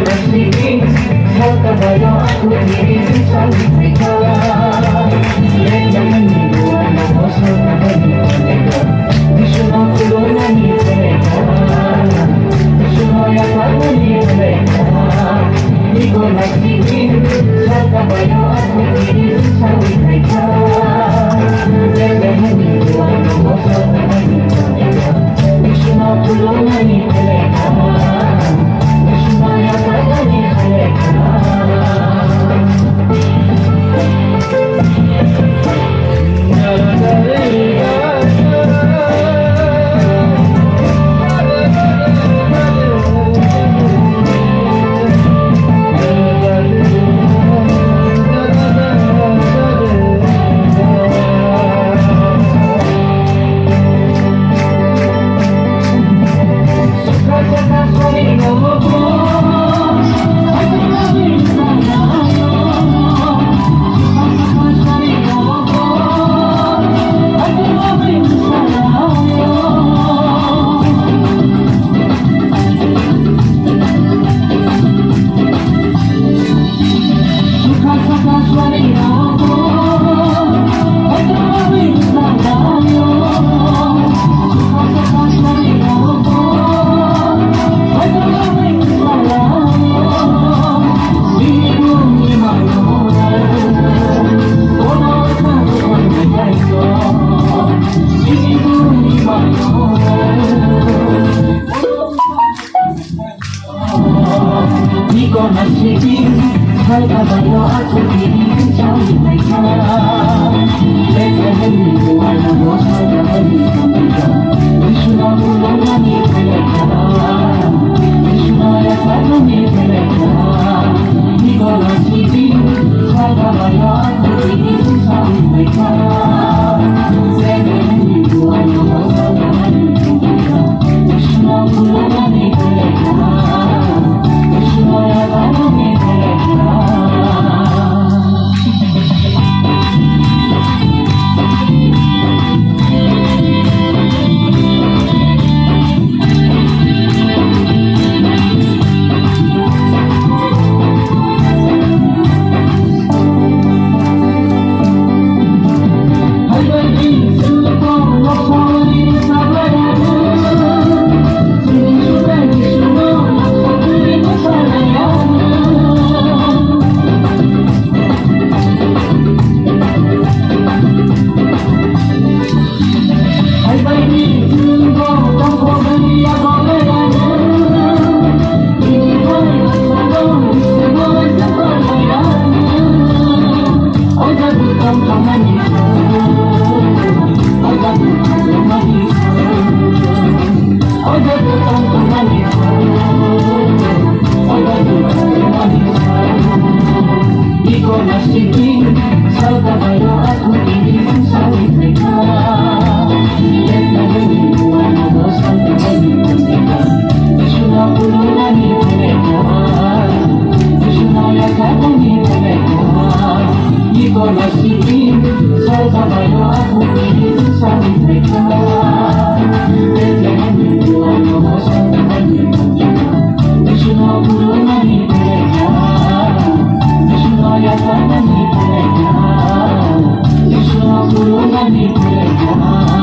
nagsiging sa kabayo at umiisin sa likha. Let naman nilunan ako sa kabayo nila. Gusto ng kulungan ni Peleka, gusto mo yapan ni Peleka. Di ko nagsiging sa kabayo at umiisin sa likha. Let naman nilunan ako sa kabayo nila. Gusto ng kulungan ni Peleka. Hai kabayo at umiisin sa likha. Let naman nilunan ako sa kabayo nila. Gusto ng kulungan ni Peleka, gusto na yapan ni Peleka. Di ko nagsiging sa kabayo at umiisin sa likha. Let naman nilunan ako sa kabayo nila. Gusto ng kulungan ni Peleka, gusto na yapan ni Peleka. Nagsiging sa kabayo at umiisin sa likha. Let naman nilunan ako sa kabayo nila. Gusto na kulungan ni Peleka, gusto na yakan ni Peleka. Di ko nagsiging sa kabayo at umiisin sa likha. Let naman nilunan ako sa kabayo nila. Gusto na kulungan ni Peleka, yapan ni Peleka, gusto ng kulungan ni Peleka.